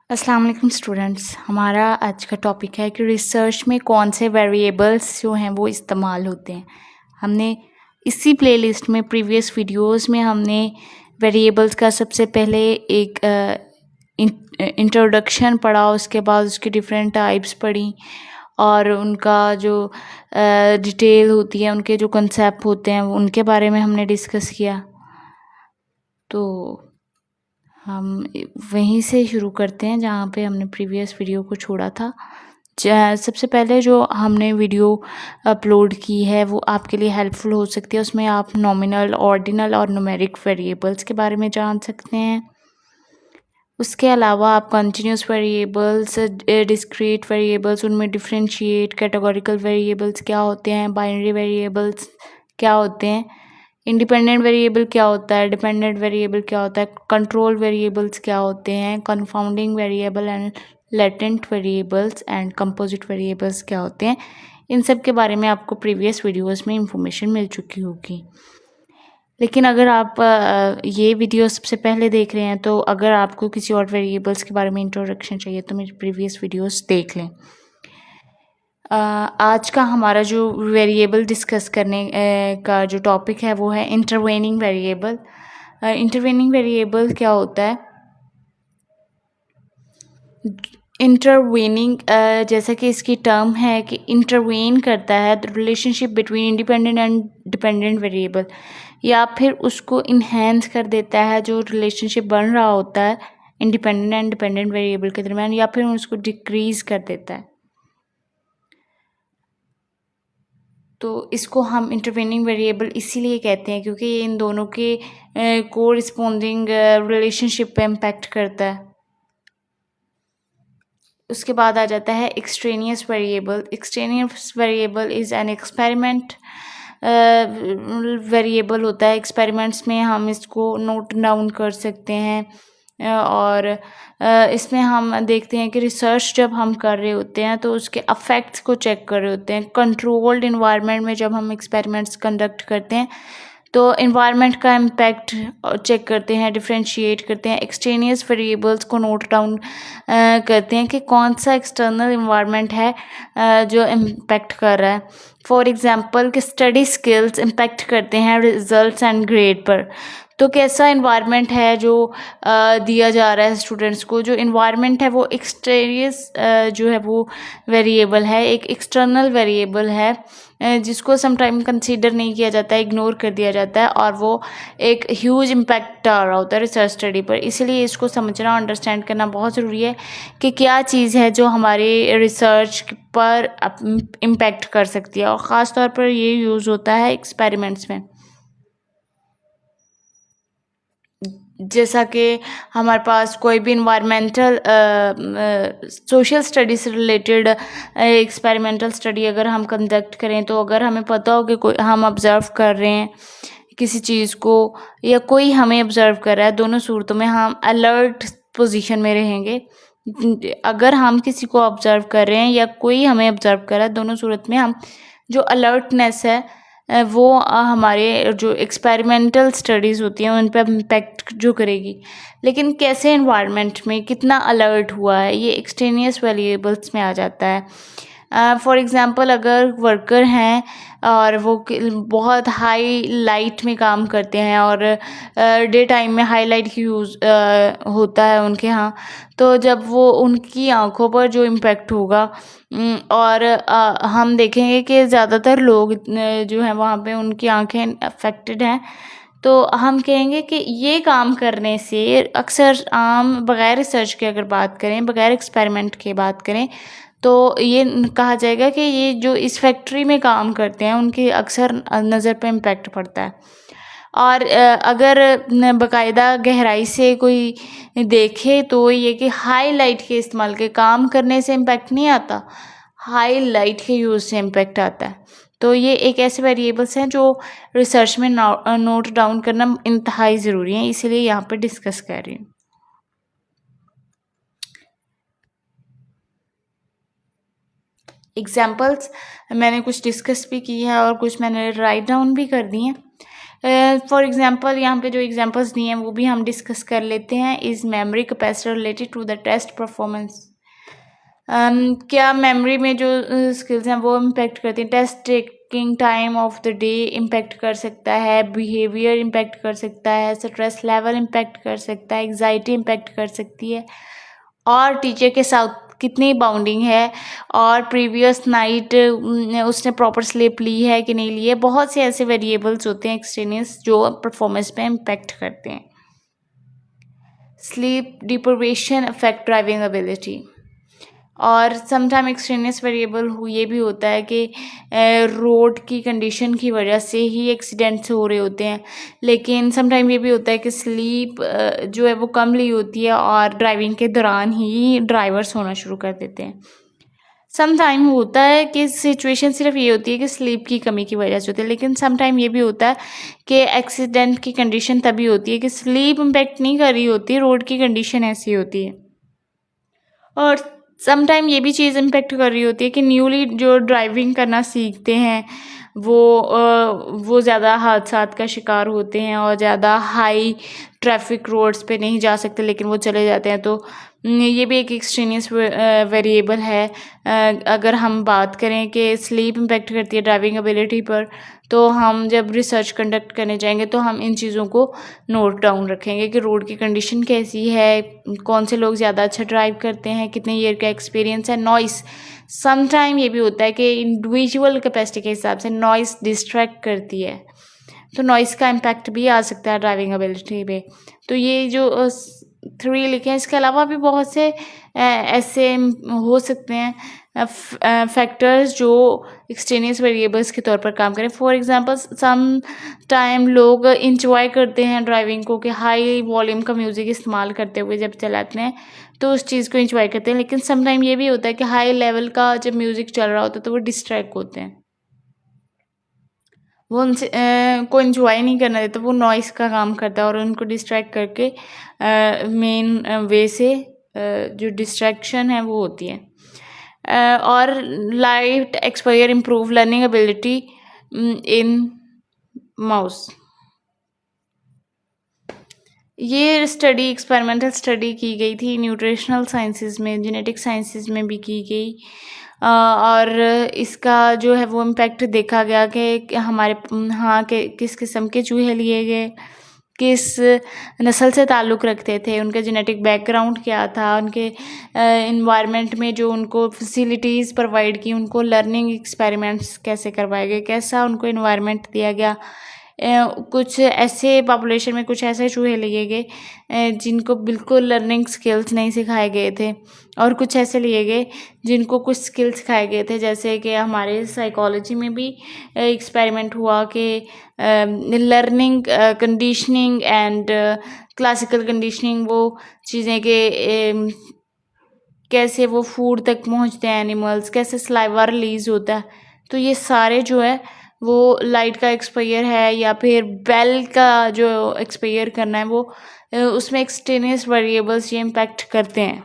अस्सलाम वालेकुम स्टूडेंट्स। हमारा आज का टॉपिक है कि रिसर्च में कौन से वेरिएबल्स जो हैं वो इस्तेमाल होते हैं। हमने इसी प्लेलिस्ट में प्रीवियस वीडियोस में हमने वेरिएबल्स का सबसे पहले एक इंट्रोडक्शन पढ़ा, उसके बाद उसकी डिफरेंट टाइप्स पढ़ी और उनका जो डिटेल होती है, उनके जो कंसेप्ट होते हैं उनके बारे में हमने डिस्कस किया। तो हम वहीं से शुरू करते हैं जहाँ पे हमने प्रीवियस वीडियो को छोड़ा था। सबसे पहले जो हमने वीडियो अपलोड की है वो आपके लिए हेल्पफुल हो सकती है। उसमें आप नॉमिनल, ऑर्डिनल और न्यूमेरिक वेरिएबल्स के बारे में जान सकते हैं। उसके अलावा आप कंटिन्यूस वेरिएबल्स, डिस्क्रीट वेरिएबल्स, उनमें डिफरेंशिएट, कैटेगोरिकल वेरिएबल्स क्या होते हैं, बाइनरी वेरिएबल्स क्या होते हैं, इंडिपेंडेंट वेरिएबल क्या होता है, डिपेंडेंट वेरिएबल क्या होता है, कंट्रोल वेरिएबल्स क्या होते हैं, confounding variable and latent variables and composite variables क्या होते हैं। इन सब के बारे में आपको प्रीवियस वीडियोस में इंफॉर्मेशन मिल चुकी होगी। लेकिन अगर आप ये वीडियो सबसे पहले देख रहे हैं तो अगर आपको किसी और वेरिएबल्स के बारे में इंट्रोडक्शन चाहिए तो मेरी प्रीवियस वीडियोस देख लें। आज का हमारा जो वेरिएबल डिस्कस करने का जो टॉपिक है वो है इंटरवेनिंग वेरिएबल। इंटरवेनिंग वेरिएबल क्या होता है? इंटरवेनिंग जैसा कि इसकी टर्म है कि इंटरवेन करता है the relationship between independent and dependent variable, या फिर उसको इन्हेंस कर देता है जो रिलेशनशिप बन रहा होता है इंडिपेंडेंट एंड डिपेंडेंट वेरिएबल के दरमियान, या फिर उसको डिक्रीज कर देता है। तो इसको हम इंटरवेनिंग वेरिएबल इसीलिए कहते हैं क्योंकि ये इन दोनों के कोरिस्पोंडिंग रिलेशनशिप पे इम्पैक्ट करता है। उसके बाद आ जाता है extraneous variable. Extraneous variable is an experiment variable होता है। एक्सपेरिमेंट्स में हम इसको नोट डाउन कर सकते हैं और इसमें हम देखते हैं कि रिसर्च जब हम कर रहे होते हैं तो उसके अफेक्ट्स को चेक कर रहे होते हैं। कंट्रोल्ड इन्वायरमेंट में जब हम एक्सपेरिमेंट्स कंडक्ट करते हैं तो इन्वायरमेंट का इम्पैक्ट चेक करते हैं, डिफरेंशिएट करते हैं, एक्सट्रेनियस वेरिएबल्स को नोट डाउन करते हैं कि कौन सा एक्सटर्नल इन्वायरमेंट है जो इम्पैक्ट कर रहा है। फॉर एग्जांपल कि स्टडी स्किल्स इम्पैक्ट करते हैं रिजल्ट्स एंड ग्रेड पर। तो कैसा इन्वायरमेंट है जो दिया जा रहा है स्टूडेंट्स को, जो इन्वायरमेंट है वो एक्सटेरियस जो है वो वेरिएबल है, एक एक्सटर्नल वेरिएबल है जिसको समटाइम कंसीडर नहीं किया जाता है, इग्नोर कर दिया जाता है और वो एक ह्यूज इम्पैक्ट आ रहा होता है रिसर्च स्टडी पर। इसीलिए इसको समझना, अंडरस्टैंड करना बहुत ज़रूरी है कि क्या चीज़ है जो हमारे रिसर्च पर इम्पैक्ट कर सकती है, और ख़ास तौर पर ये यूज़ होता है एक्सपेरिमेंट्स में। जैसा कि हमारे पास कोई भी इन्वायरमेंटल सोशल स्टडी से रिलेटेड एक्सपेरिमेंटल स्टडी अगर हम कंडक्ट करें तो अगर हमें पता हो कि कोई हम ऑब्ज़र्व कर रहे हैं किसी चीज़ को या कोई हमें ऑब्ज़र्व कर रहा है, दोनों सूरतों में हम अलर्ट पोजीशन में रहेंगे। अगर हम किसी को ऑब्ज़र्व कर रहे हैं या कोई हमें ऑब्ज़र्व कर रहा है, दोनों सूरत में हम जो अलर्टनेस है वो हमारे जो एक्सपेरिमेंटल स्टडीज़ होती हैं उन पर इम्पैक्ट जो करेगी। लेकिन कैसे इन्वायरमेंट में कितना अलर्ट हुआ है ये एक्सटेनियस वेरिएबल्स में आ जाता है। फॉर एग्ज़ाम्पल अगर वर्कर हैं और वो बहुत हाई लाइट में काम करते हैं और डे टाइम में हाई लाइट की यूज़ होता है उनके यहाँ, तो जब वो उनकी आँखों पर जो इम्पैक्ट होगा और हम देखेंगे कि ज़्यादातर लोग जो हैं वहाँ पे उनकी आँखें अफेक्टेड हैं, तो हम कहेंगे कि ये काम करने से अक्सर आम बग़ैर रिसर्च के अगर बात करें, बग़ैर एक्सपेरिमेंट के बात करें, तो ये कहा जाएगा कि ये जो इस फैक्ट्री में काम करते हैं उनकी अक्सर नज़र पे इम्पैक्ट पड़ता है। और अगर बाकायदा गहराई से कोई देखे तो ये कि हाई लाइट के इस्तेमाल के काम करने से इम्पैक्ट नहीं आता, हाई लाइट के यूज़ से इम्पैक्ट आता है। तो ये एक ऐसे वेरिएबल्स हैं जो रिसर्च में नोट डाउन करना इंतहाई ज़रूरी है, इसीलिए यहाँ पे डिस्कस कर रही हूँ। एग्जाम्पल्स मैंने कुछ डिस्कस भी की है और कुछ मैंने राइट डाउन भी कर दी हैं। फॉर एग्जांपल यहाँ पे जो एग्जांपल्स दिए हैं वो भी हम डिस्कस कर लेते हैं. Is memory capacity related to the test performance. क्या मेमोरी में जो स्किल्स हैं वो इम्पेक्ट करती हैं. Test taking time of the day impact कर सकता है, बिहेवियर इम्पेक्ट कर सकता है, स्ट्रेस लेवल इम्पेक्ट कर सकता है, एग्जाइटी इम्पेक्ट कर सकती है, और टीचर के साथ कितनी बाउंडिंग है, और प्रीवियस नाइट उसने प्रॉपर स्लीप ली है कि नहीं ली है. बहुत से ऐसे वेरिएबल्स होते हैं एक्सटेनियस जो परफॉर्मेंस पे इम्पेक्ट करते हैं. Sleep deprivation affect driving ability. और समटाइम एक्सट्रेनियस वेरिएबल ये भी होता है कि रोड की कंडीशन की वजह से ही एक्सीडेंट्स हो रहे होते हैं, लेकिन समटाइम ये भी होता है कि स्लीप जो है वो कम ली होती है और ड्राइविंग के दौरान ही ड्राइवर्स होना शुरू कर देते हैं. समटाइम होता है कि सिचुएशन सिर्फ ये होती है कि स्लीप की कमी की वजह से होती है, लेकिन समटाइम ये भी होता है कि एक्सीडेंट की कंडीशन तभी होती है कि स्लीप इम्पेक्ट नहीं कर रही होती, रोड की कंडीशन ऐसी होती है. और समटाइम ये भी चीज़ इम्पेक्ट कर रही होती है कि न्यूली जो ड्राइविंग करना सीखते हैं वो ज़्यादा हादसात का शिकार होते हैं और ज़्यादा हाई ट्रैफिक रोड्स पे नहीं जा सकते, लेकिन वो चले जाते हैं. तो ये भी एक एक्सट्रेनियस वेरिएबल है. अगर हम बात करें कि स्लीप इम्पेक्ट करती है ड्राइविंग एबिलिटी पर, तो हम जब रिसर्च कंडक्ट करने जाएंगे तो हम इन चीज़ों को नोट डाउन रखेंगे कि रोड की कंडीशन कैसी है, कौन से लोग ज़्यादा अच्छा ड्राइव करते हैं, कितने ईयर का एक्सपीरियंस है. नॉइस समटाइम ये भी होता है कि इंडिविजुअल कैपेसिटी के हिसाब से नॉइस डिस्ट्रैक्ट करती है, तो नॉइस का इम्पैक्ट भी आ सकता है ड्राइविंग एबिलिटी पे. तो ये जो 3 लिखे हैं, इसके अलावा भी बहुत से ऐसे हो सकते हैं फैक्टर्स जो एक्सट्रेनियस वेरिएबल्स के तौर पर काम करें. फॉर एग्जांपल सम टाइम लोग इंजॉय करते हैं ड्राइविंग को कि हाई वॉल्यूम का म्यूज़िक इस्तेमाल करते हुए जब चलाते हैं तो उस चीज़ को इंजॉय करते हैं, लेकिन सम टाइम ये भी होता है कि हाई लेवल का जब म्यूज़िक चल रहा होता है तो वो डिस्ट्रैक्ट होते हैं, वो उनसे को एंजॉय नहीं करना देता, वो नॉइस का काम करता है और उनको डिस्ट्रैक्ट करके मेन वे से जो डिस्ट्रैक्शन है वो होती है. और light exposure improve learning ability in mouse. ये स्टडी एक्सपेरिमेंटल स्टडी की गई थी न्यूट्रिशनल साइंसेज में, जेनेटिक साइंसेज में भी की गई. और इसका जो है वो इम्पैक्ट देखा गया कि हमारे हाँ कि किस किस्म के चूहे लिए गए, किस नस्ल से ताल्लुक़ रखते थे, उनका जेनेटिक बैकग्राउंड क्या था, उनके इन्वायरमेंट में जो उनको फैसिलिटीज़ प्रोवाइड की, उनको लर्निंग एक्सपेरिमेंट्स कैसे करवाए गए, कैसा उनको इन्वायरमेंट दिया गया. कुछ ऐसे पॉपुलेशन में कुछ ऐसे चूहे लिए गए जिनको बिल्कुल लर्निंग स्किल्स नहीं सिखाए गए थे, और कुछ ऐसे लिए गए जिनको कुछ स्किल्स सिखाए गए थे. जैसे कि हमारे साइकोलॉजी में भी एक्सपेरिमेंट हुआ कि learning conditioning and classical conditioning, वो चीज़ें कि कैसे वो फूड तक पहुंचते हैं एनिमल्स, कैसे सलाइवा रिलीज़ होता है. तो ये सारे जो है वो लाइट का एक्सपोजर है या फिर बेल का जो एक्सपोजर करना है वो उसमें एक्सट्रेनियस वेरिएबल्स ये इम्पैक्ट करते हैं.